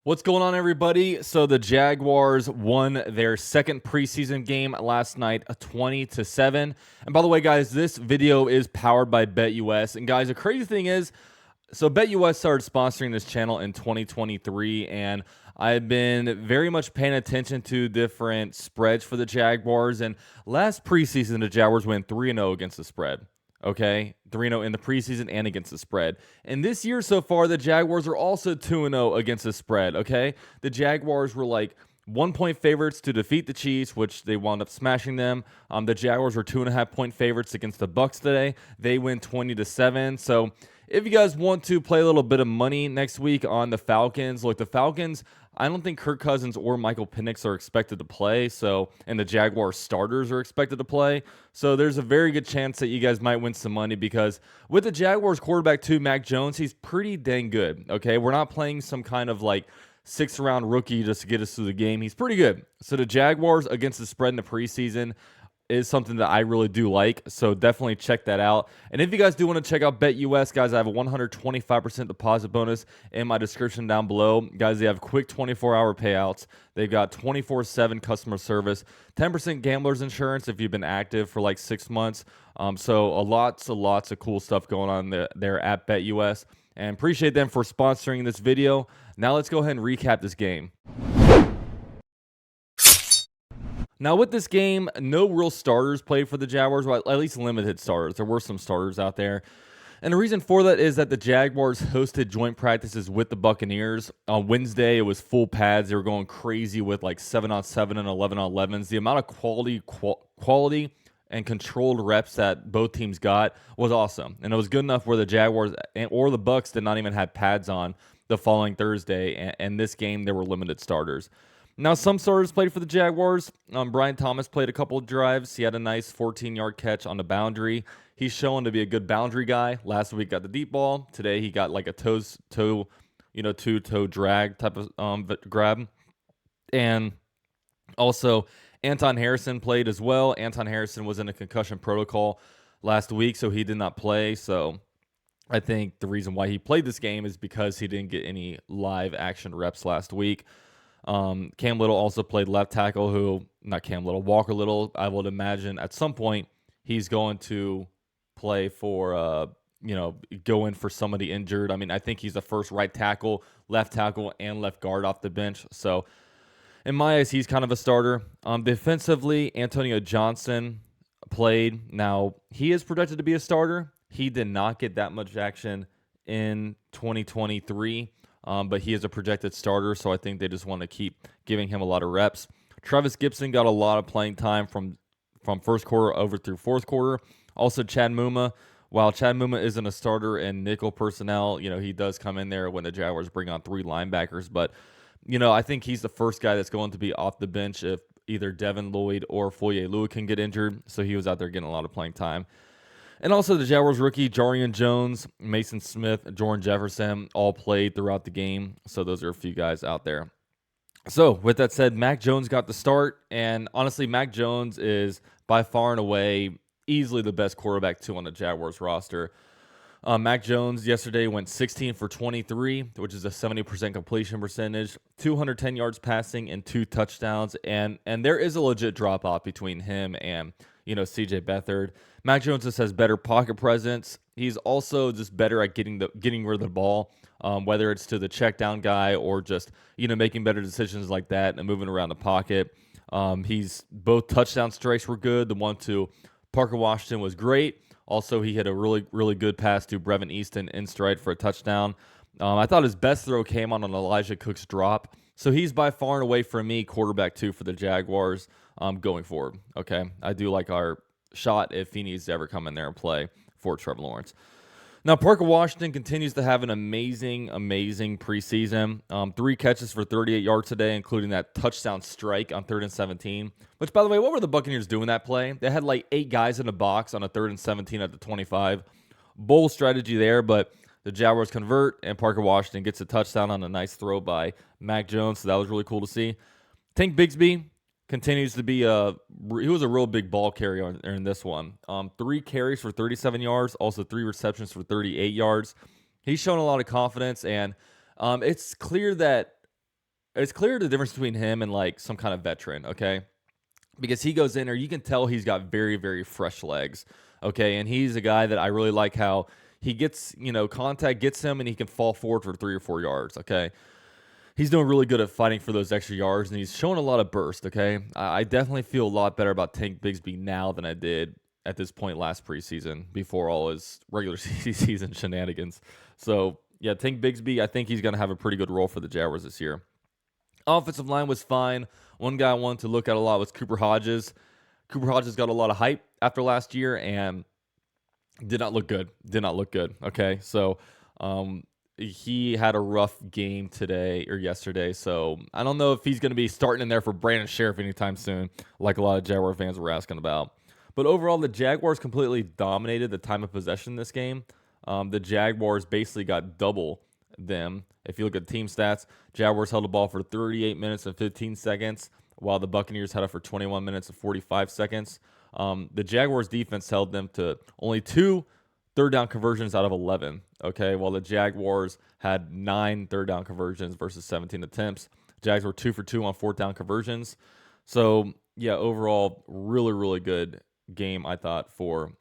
What's going on, everybody? So the Jaguars won their second preseason game last night, 20-7. And by the way, guys, this video is powered by BetUS. And guys, the crazy thing is, so BetUS started sponsoring this channel in 2023, and I've been very much paying attention to different spreads for the Jaguars. And last preseason, the Jaguars went 3-0 against the spread. Okay, 3-0 in the preseason and against the spread. And this year so far, the Jaguars are also 2-0 against the spread. Okay, the Jaguars were like 1-point favorites to defeat the Chiefs, which they wound up smashing them. The Jaguars were 2.5-point favorites against the Bucs today. They win 20-7. So if you guys want to play a little bit of money next week on the Falcons, look, the Falcons, I don't think Kirk Cousins or Michael Penix are expected to play. And the Jaguar starters are expected to play. So there's a very good chance that you guys might win some money because with the Jaguars quarterback too, Mac Jones, he's pretty dang good. Okay, we're not playing some kind of like sixth-round rookie just to get us through the game. He's pretty good. So the Jaguars against the spread in the preseason is something that I really do like. So definitely check that out. And if you guys do want to check out BetUS, guys, I have a 125% deposit bonus in my description down below. Guys, they have quick 24-hour payouts. They've got 24/7 customer service, 10% gambler's insurance if you've been active for like 6 months. So lots of cool stuff going on there at BetUS. And appreciate them for sponsoring this video. Now let's go ahead and recap this game. Now, with this game, no real starters played for the Jaguars, or at least limited starters. There were some starters out there. And the reason for that is that the Jaguars hosted joint practices with the Buccaneers. On Wednesday, it was full pads. They were going crazy with like 7-on-7 and 11-on-11s. The amount of quality and controlled reps that both teams got was awesome. And it was good enough where the Jaguars or the Bucs did not even have pads on the following Thursday. And this game, there were limited starters. Now, some starters played for the Jaguars. Brian Thomas played a couple of drives. He had a nice 14-yard catch on the boundary. He's shown to be a good boundary guy. Last week got the deep ball. Today he got like a two-toe drag type of grab. And also, Anton Harrison played as well. Anton Harrison was in a concussion protocol last week, so he did not play. So I think the reason why he played this game is because he didn't get any live action reps last week. Cam Little also played left tackle, Walker Little. I would imagine at some point he's going to play for, go in for somebody injured. I mean, I think he's the first right tackle, left guard off the bench. So in my eyes, he's kind of a starter. Defensively, Antonio Johnson played. Now, he is projected to be a starter. He did not get that much action in 2023. But he is a projected starter, so I think they just want to keep giving him a lot of reps. Travis Gibson got a lot of playing time from first quarter over through fourth quarter. Also, Chad Muma. While Chad Muma isn't a starter in nickel personnel, he does come in there when the Jaguars bring on 3 linebackers. But, I think he's the first guy that's going to be off the bench if either Devin Lloyd or Foye Lua can get injured. So he was out there getting a lot of playing time. And also the Jaguars rookie, Jarian Jones, Mason Smith, Jordan Jefferson, all played throughout the game. So those are a few guys out there. So with that said, Mac Jones got the start. And honestly, Mac Jones is by far and away easily the best quarterback on the Jaguars roster. Mac Jones yesterday went 16 for 23, which is a 70% completion percentage, 210 yards passing and 2 touchdowns. And there is a legit drop-off between him and CJ Beathard. Mac Jones just has better pocket presence. He's also just better at getting rid of the ball, whether it's to the check down guy or just making better decisions like that and moving around the pocket. He's both touchdown strikes were good. The one to Parker Washington was great. Also, he had a really good pass to Brevin Easton in stride for a touchdown. I thought his best throw came on an Elijah Cooks drop. So he's by far and away for me quarterback 2 for the Jaguars going forward. Okay, I do like our shot if he needs to ever come in there and play for Trevor Lawrence. Now, Parker Washington continues to have an amazing preseason. 3 catches for 38 yards today, including that touchdown strike on 3rd and 17. Which, by the way, what were the Buccaneers doing that play? They had like 8 guys in a box on a 3rd and 17 at the 25. Bold strategy there, but the Jaguars convert, and Parker Washington gets a touchdown on a nice throw by Mac Jones. So that was really cool to see. Tank Bigsby continues to be he was a real big ball carrier in this one. 3 carries for 37 yards, also 3 receptions for 38 yards. He's shown a lot of confidence, and it's clear that it's clear the difference between him and like some kind of veteran, okay? Because he goes in there, you can tell he's got very, very fresh legs, okay? And he's a guy that I really like how he gets, contact gets him and he can fall forward for 3 or 4 yards, okay? He's doing really good at fighting for those extra yards, and he's showing a lot of burst, okay? I definitely feel a lot better about Tank Bigsby now than I did at this point last preseason before all his regular season shenanigans. So, yeah, Tank Bigsby, I think he's going to have a pretty good role for the Jaguars this year. Offensive line was fine. One guy I wanted to look at a lot was Cooper Hodges. Cooper Hodges got a lot of hype after last year and did not look good. Did not look good. Okay, so he had a rough game today or yesterday. So I don't know if he's going to be starting in there for Brandon Sheriff anytime soon, like a lot of Jaguar fans were asking about. But overall, the Jaguars completely dominated the time of possession in this game. The Jaguars basically got double them. If you look at team stats, Jaguars held the ball for 38 minutes and 15 seconds, while the Buccaneers had it for 21 minutes and 45 seconds. The Jaguars defense held them to only 2 third down conversions out of 11, okay, while the Jaguars had 9 third down conversions versus 17 attempts. Jags were 2 for 2 on fourth down conversions. So, yeah, overall, really, really good game, I thought, for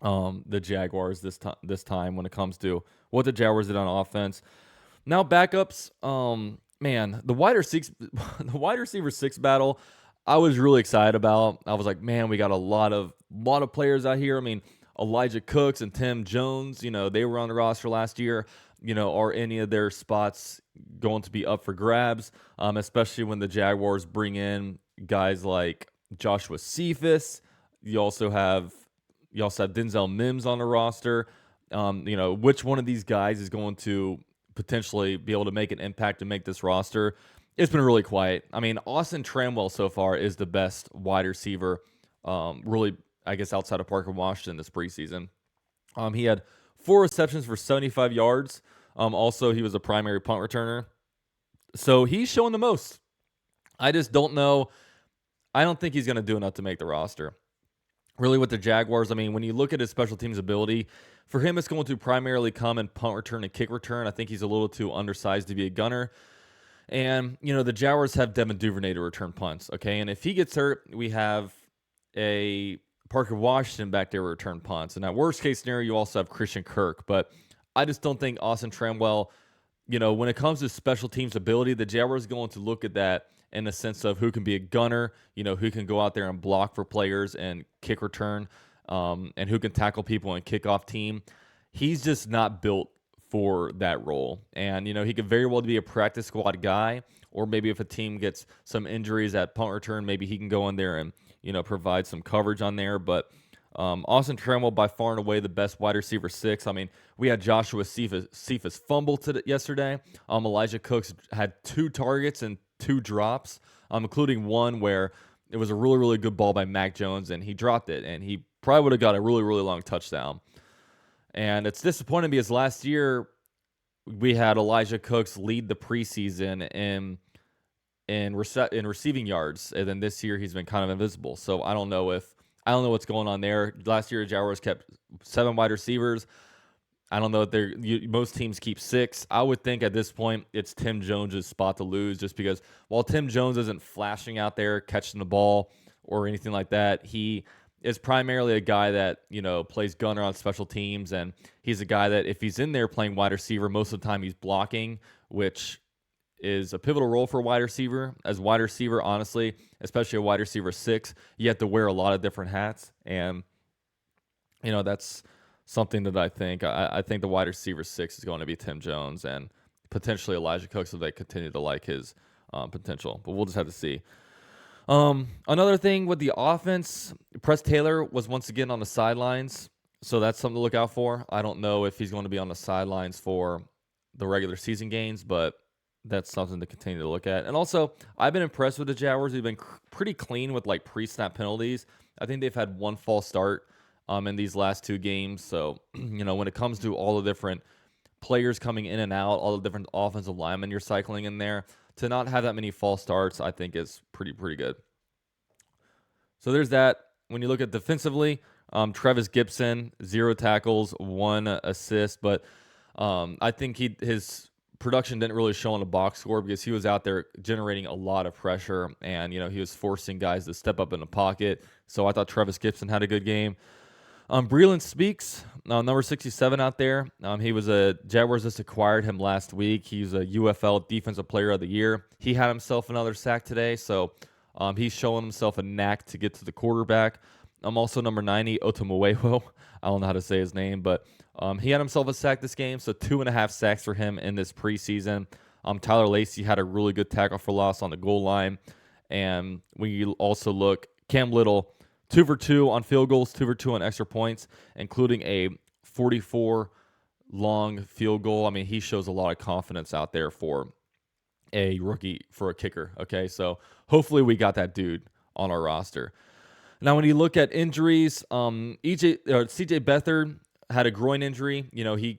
the Jaguars this time when it comes to what the Jaguars did on offense. Now backups, man, the wide receiver 6 battle, I was really excited about. I was like, man, we got a lot of players out here. I mean, Elijah Cooks and Tim Jones, they were on the roster last year. Are any of their spots going to be up for grabs? Especially when the Jaguars bring in guys like Joshua Cephas. You also have Denzel Mims on the roster. Which one of these guys is going to potentially be able to make an impact and make this roster? It's been really quiet. I mean, Austin Tramwell so far is the best wide receiver, really, I guess, outside of Parker Washington this preseason. He had 4 receptions for 75 yards. Also, he was a primary punt returner. So he's showing the most. I just don't know. I don't think he's going to do enough to make the roster. Really, with the Jaguars, I mean, when you look at his special teams ability, for him, it's going to primarily come in punt return and kick return. I think he's a little too undersized to be a gunner. And, the Jaguars have Devin Duvernay to return punts, okay? And if he gets hurt, we have a Parker Washington back there to return punts. And that worst case scenario, you also have Christian Kirk. But I just don't think Austin Tramwell, when it comes to special teams ability, the Jaguars are going to look at that in the sense of who can be a gunner, who can go out there and block for players and kick return, and who can tackle people and kickoff team. He's just not built for that role. And, he could very well be a practice squad guy, or maybe if a team gets some injuries at punt return, maybe he can go in there and, provide some coverage on there. But Austin Tramwell, by far and away the best wide receiver 6. I mean, we had Joshua Cephas fumble yesterday. Elijah Cooks had 2 targets and 2 drops, including one where it was a really, really good ball by Mac Jones, and he dropped it, and he probably would have got a really, really long touchdown. And it's disappointing because last year we had Elijah Cooks lead the preseason in receiving yards, and then this year he's been kind of invisible. So I don't know what's going on there. Last year, Jaguars kept 7 wide receivers. I don't know if most teams keep 6. I would think at this point it's Tim Jones' spot to lose, just because while Tim Jones isn't flashing out there catching the ball or anything like that, he is primarily a guy that plays gunner on special teams, and he's a guy that if he's in there playing wide receiver, most of the time he's blocking, which is a pivotal role for a wide receiver. As wide receiver, honestly, especially a wide receiver 6, you have to wear a lot of different hats, and that's something that I think. I think the wide receiver 6 is going to be Tim Jones and potentially Elijah Cooks if they continue to like his potential. But we'll just have to see. Another thing with the offense, Press Taylor was once again on the sidelines, so that's something to look out for. I don't know if he's going to be on the sidelines for the regular season games, but that's something to continue to look at. And also, I've been impressed with the Jaguars. They've been pretty clean with like pre-snap penalties. I think they've had 1 false start in these last 2 games. So, when it comes to all the different players coming in and out, all the different offensive linemen you're cycling in there, to not have that many false starts, I think is pretty good. So there's that. When you look at defensively, Travis Gibson, 0 tackles, 1 assist, but I think his production didn't really show on the box score because he was out there generating a lot of pressure, and he was forcing guys to step up in the pocket. So I thought Travis Gibson had a good game. Breeland Speaks, number 67 out there. He was Jaguars just acquired him last week. He's a UFL Defensive Player of the Year. He had himself another sack today, so he's showing himself a knack to get to the quarterback. Also number 90, Otomoewo. I don't know how to say his name, but he had himself a sack this game, so 2.5 sacks for him in this preseason. Tyler Lacey had a really good tackle for loss on the goal line. And when you also look, Cam Little, 2 for 2 on field goals, 2 for 2 on extra points, including a 44-long field goal. I mean, he shows a lot of confidence out there for a rookie, for a kicker. Okay, so hopefully we got that dude on our roster. Now, when you look at injuries, CJ Beathard had a groin injury.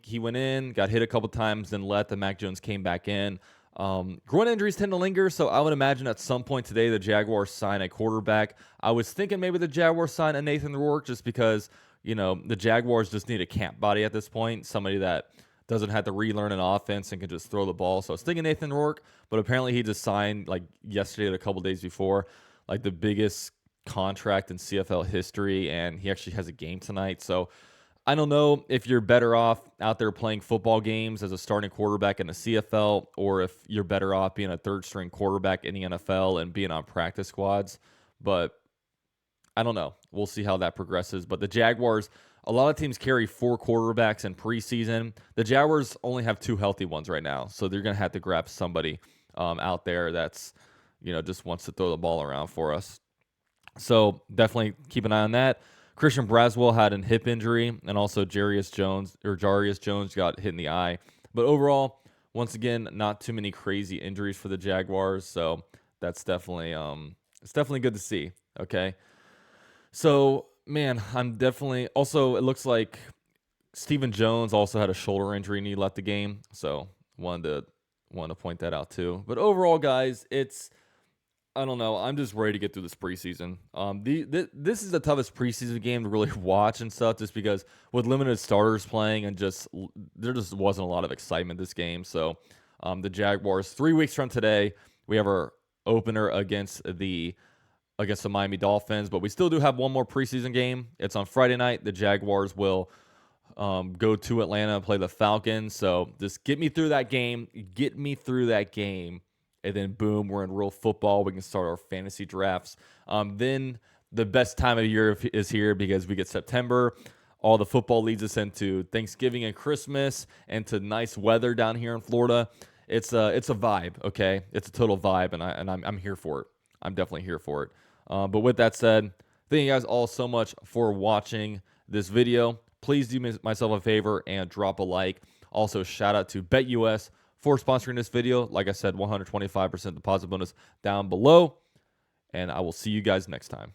He went in, got hit a couple times, then let the Mac Jones came back in. Groin injuries tend to linger, so I would imagine at some point today the Jaguars sign a quarterback. I was thinking maybe the Jaguars sign a Nathan Rourke just because, the Jaguars just need a camp body at this point, somebody that doesn't have to relearn an offense and can just throw the ball. So I was thinking Nathan Rourke, but apparently he just signed like yesterday or a couple days before, like the biggest contract in CFL history, and he actually has a game tonight. So I don't know if you're better off out there playing football games as a starting quarterback in the CFL, or if you're better off being a third-string quarterback in the NFL and being on practice squads. But I don't know. We'll see how that progresses. But the Jaguars, a lot of teams carry 4 quarterbacks in preseason. The Jaguars only have 2 healthy ones right now, so they're going to have to grab somebody out there that's, just wants to throw the ball around for us. So definitely keep an eye on that. Christian Braswell had a hip injury, and also Jarius Jones got hit in the eye. But overall, once again, not too many crazy injuries for the Jaguars. So that's definitely it's definitely good to see. Okay. So man, I'm definitely also. It looks like Stephen Jones also had a shoulder injury and he left the game. So wanted to point that out too. But overall, guys, I don't know. I'm just ready to get through this preseason. This is the toughest preseason game to really watch and stuff, just because with limited starters playing and there just wasn't a lot of excitement this game. So the Jaguars, 3 weeks from today, we have our opener against the Miami Dolphins, but we still do have one more preseason game. It's on Friday night. The Jaguars will go to Atlanta and play the Falcons. So just get me through that game. And then, boom, we're in real football. We can start our fantasy drafts. Then the best time of year is here because we get September. All the football leads us into Thanksgiving and Christmas and to nice weather down here in Florida. It's a vibe, okay? It's a total vibe, and I'm here for it. I'm definitely here for it. But with that said, thank you guys all so much for watching this video. Please do myself a favor and drop a like. Also, shout out to BetUS for sponsoring this video. Like I said, 125% deposit bonus down below. And I will see you guys next time.